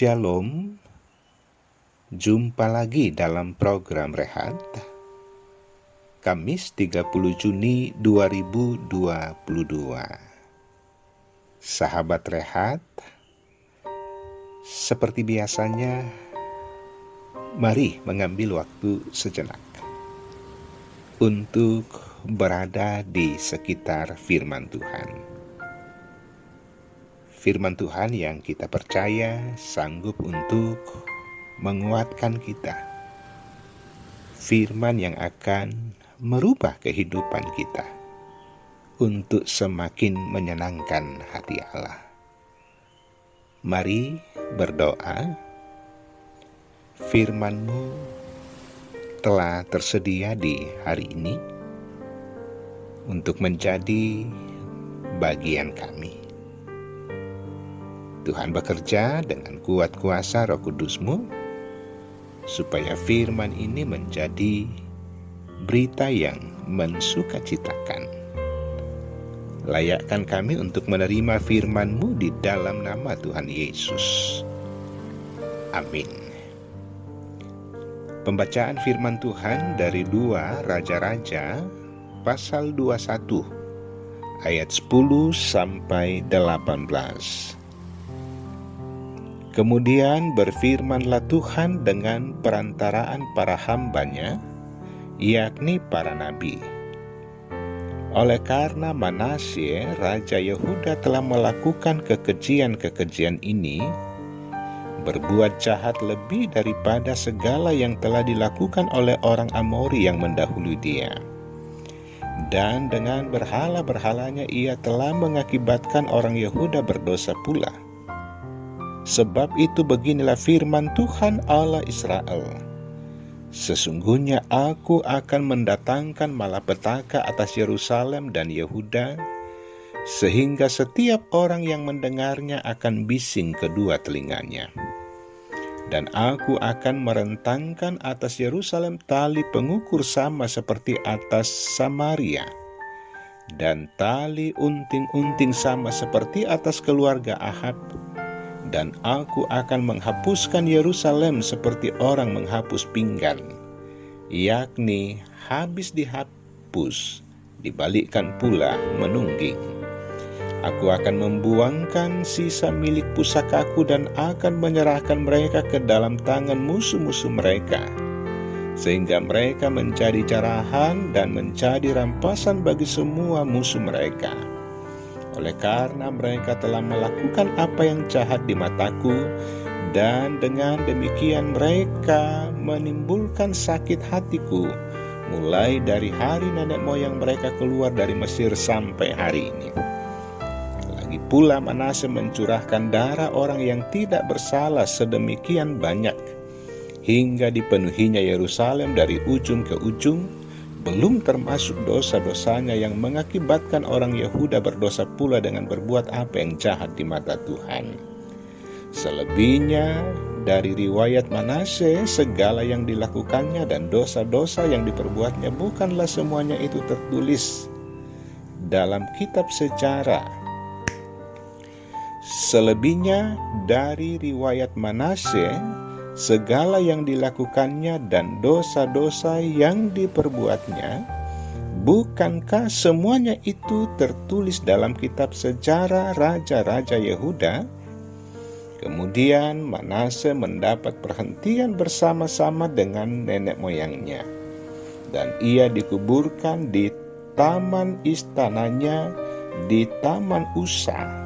Shalom, jumpa lagi dalam program Rehat, Kamis 30 Juni 2022. Sahabat Rehat, seperti biasanya, mari mengambil waktu sejenak untuk berada di sekitar firman Tuhan. Firman Tuhan yang kita percaya sanggup untuk menguatkan kita. Firman yang akan merubah kehidupan kita untuk semakin menyenangkan hati Allah. Mari berdoa. Firman-Mu telah tersedia di hari ini untuk menjadi bagian kami. Tuhan bekerja dengan kuat kuasa Roh Kudus-Mu supaya firman ini menjadi berita yang mensukacitakan. Layakkan kami untuk menerima firman-Mu di dalam nama Tuhan Yesus. Amin. Pembacaan firman Tuhan dari 2 Raja-Raja pasal 21 ayat 10 sampai 18. Kemudian berfirmanlah Tuhan dengan perantaraan para hamba-Nya, yakni para nabi. Oleh karena Manasye, Raja Yehuda telah melakukan kekejian-kekejian ini, berbuat jahat lebih daripada segala yang telah dilakukan oleh orang Amori yang mendahului dia. Dan dengan berhala-berhalanya ia telah mengakibatkan orang Yehuda berdosa pula. Sebab itu beginilah firman Tuhan Allah Israel. Sesungguhnya aku akan mendatangkan malapetaka atas Yerusalem dan Yehuda, sehingga setiap orang yang mendengarnya akan bising kedua telinganya. Dan aku akan merentangkan atas Yerusalem tali pengukur sama seperti atas Samaria, dan tali unting-unting sama seperti atas keluarga Ahab. Dan aku akan menghapuskan Yerusalem seperti orang menghapus pinggan, yakni habis dihapus, dibalikkan pula menungging. Aku akan membuangkan sisa milik pusakaku dan akan menyerahkan mereka ke dalam tangan musuh-musuh mereka, sehingga mereka menjadi jarahan dan menjadi rampasan bagi semua musuh mereka. Oleh karena mereka telah melakukan apa yang jahat di mataku, dan dengan demikian mereka menimbulkan sakit hatiku, mulai dari hari nenek moyang mereka keluar dari Mesir sampai hari ini. Lagi pula Manasye mencurahkan darah orang yang tidak bersalah sedemikian banyak, hingga dipenuhinya Yerusalem dari ujung ke ujung, belum termasuk dosa-dosanya yang mengakibatkan orang Yehuda berdosa pula dengan berbuat apa yang jahat di mata Tuhan. Selebihnya dari riwayat Manasye, segala yang dilakukannya dan dosa-dosa yang diperbuatnya, bukanlah semuanya itu tertulis dalam kitab sejarah. Selebihnya dari riwayat Manasye, segala yang dilakukannya dan dosa-dosa yang diperbuatnya, bukankah semuanya itu tertulis dalam kitab sejarah Raja-Raja Yehuda? Kemudian Manasye mendapat perhentian bersama-sama dengan nenek moyangnya, dan ia dikuburkan di taman istananya di Taman Usa.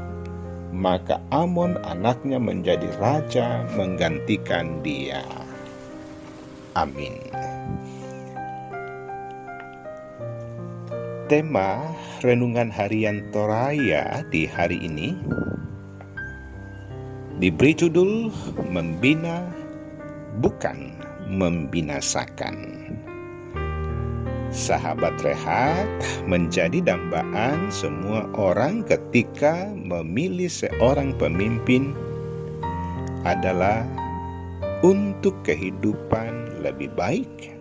Maka Amon anaknya menjadi raja menggantikan dia. Amin. Tema renungan harian Toraya di hari ini diberi judul Membina Bukan Membinasakan. Sahabat Rehat, menjadi dambaan semua orang ketika memilih seorang pemimpin adalah untuk kehidupan lebih baik,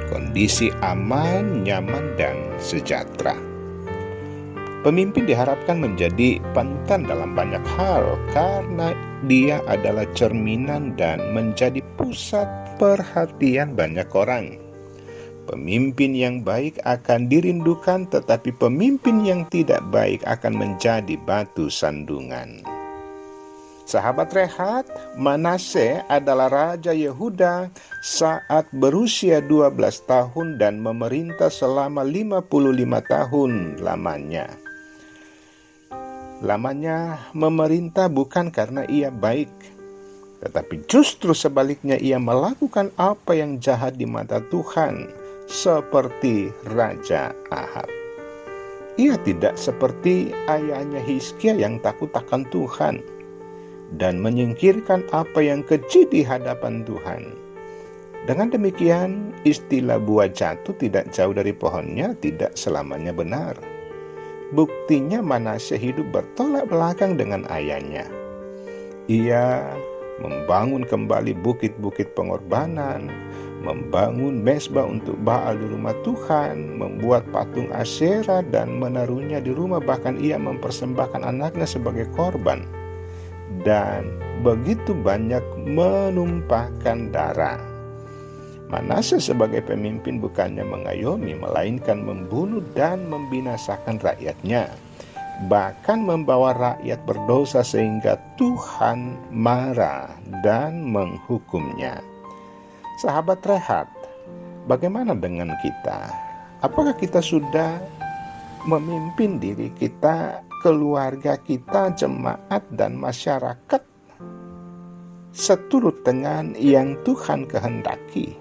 kondisi aman, nyaman, dan sejahtera. Pemimpin diharapkan menjadi panutan dalam banyak hal karena dia adalah cerminan dan menjadi pusat perhatian banyak orang. Pemimpin yang baik akan dirindukan, tetapi pemimpin yang tidak baik akan menjadi batu sandungan. Sahabat rehat, Manasye adalah Raja Yehuda saat berusia 12 tahun dan memerintah selama 55 tahun lamanya. Lamanya memerintah bukan karena ia baik, tetapi justru sebaliknya ia melakukan apa yang jahat di mata Tuhan, seperti Raja Ahab. Ia tidak seperti ayahnya Hizkia yang takut akan Tuhan dan menyingkirkan apa yang keji di hadapan Tuhan. Dengan demikian, istilah buah jatuh tidak jauh dari pohonnya tidak selamanya benar. Buktinya Manasye hidup bertolak belakang dengan ayahnya. Ia membangun kembali bukit-bukit pengorbanan, membangun mezbah untuk Baal di rumah Tuhan, membuat patung Asyera dan menaruhnya di rumah, bahkan ia mempersembahkan anaknya sebagai korban. Dan begitu banyak menumpahkan darah. Manasye sebagai pemimpin bukannya mengayomi, melainkan membunuh dan membinasakan rakyatnya, bahkan membawa rakyat berdosa sehingga Tuhan marah dan menghukumnya. Sahabat rehat, bagaimana dengan kita? Apakah kita sudah memimpin diri kita, keluarga kita, jemaat, dan masyarakat seturut dengan yang Tuhan kehendaki?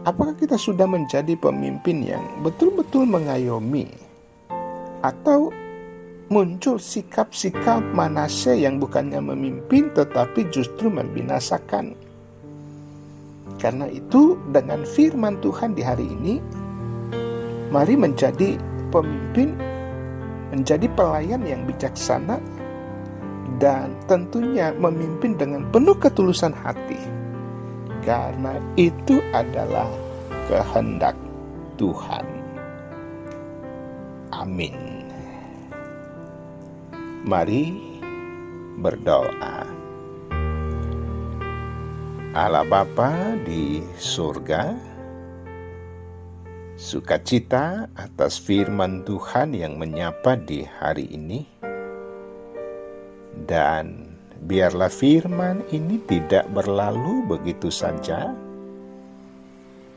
Apakah kita sudah menjadi pemimpin yang betul-betul mengayomi? Atau muncul sikap-sikap Manasye yang bukannya memimpin tetapi justru membinasakan? Karena itu, dengan firman Tuhan di hari ini, mari menjadi pemimpin, menjadi pelayan yang bijaksana, dan tentunya memimpin dengan penuh ketulusan hati, karena itu adalah kehendak Tuhan. Amin. Mari berdoa. Allah Bapa di surga, sukacita atas firman Tuhan yang menyapa di hari ini, dan biarlah firman ini tidak berlalu begitu saja,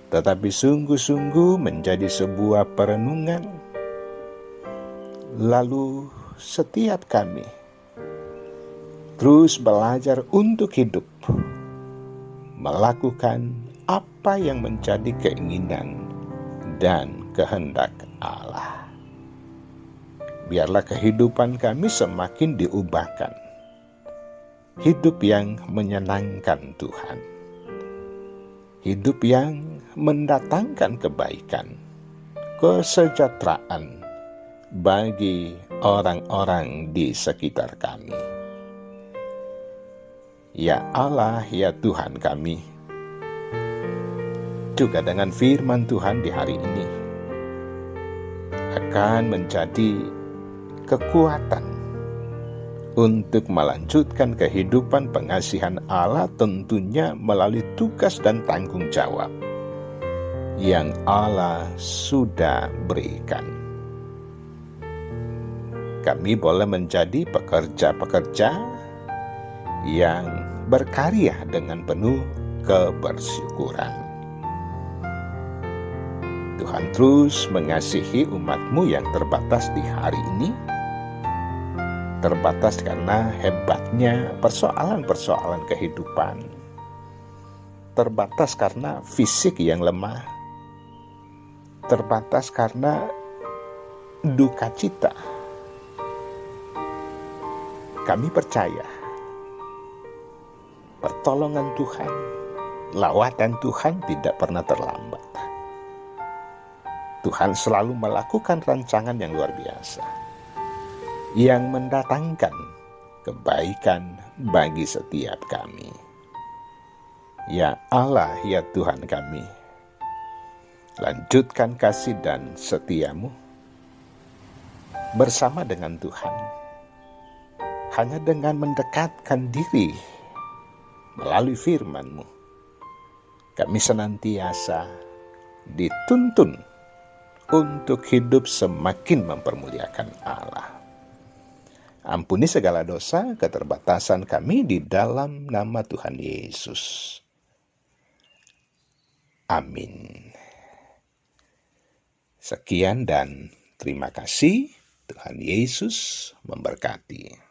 tetapi sungguh-sungguh menjadi sebuah perenungan. Lalu setiap kami terus belajar untuk hidup, melakukan apa yang menjadi keinginan dan kehendak Allah. Biarlah kehidupan kami semakin diubahkan, hidup yang menyenangkan Tuhan, hidup yang mendatangkan kebaikan, kesejahteraan bagi orang-orang di sekitar kami. Ya Allah, ya Tuhan kami, juga dengan firman Tuhan di hari ini akan menjadi kekuatan untuk melanjutkan kehidupan pengasihan Allah, tentunya melalui tugas dan tanggung jawab yang Allah sudah berikan. Kami boleh menjadi pekerja-pekerja yang berkarya dengan penuh kebersyukuran. Tuhan terus mengasihi umat-Mu yang terbatas di hari ini, terbatas karena hebatnya persoalan-persoalan kehidupan, terbatas karena fisik yang lemah, terbatas karena duka cita. Kami percaya pertolongan Tuhan, lawatan Tuhan tidak pernah terlambat. Tuhan selalu melakukan rancangan yang luar biasa, yang mendatangkan kebaikan bagi setiap kami. Ya Allah, ya Tuhan kami, lanjutkan kasih dan setia-Mu bersama dengan Tuhan. Hanya dengan mendekatkan diri melalui firman-Mu, kami senantiasa dituntun untuk hidup semakin mempermuliakan Allah. Ampuni segala dosa, keterbatasan kami di dalam nama Tuhan Yesus. Amin. Sekian dan terima kasih. Tuhan Yesus memberkati.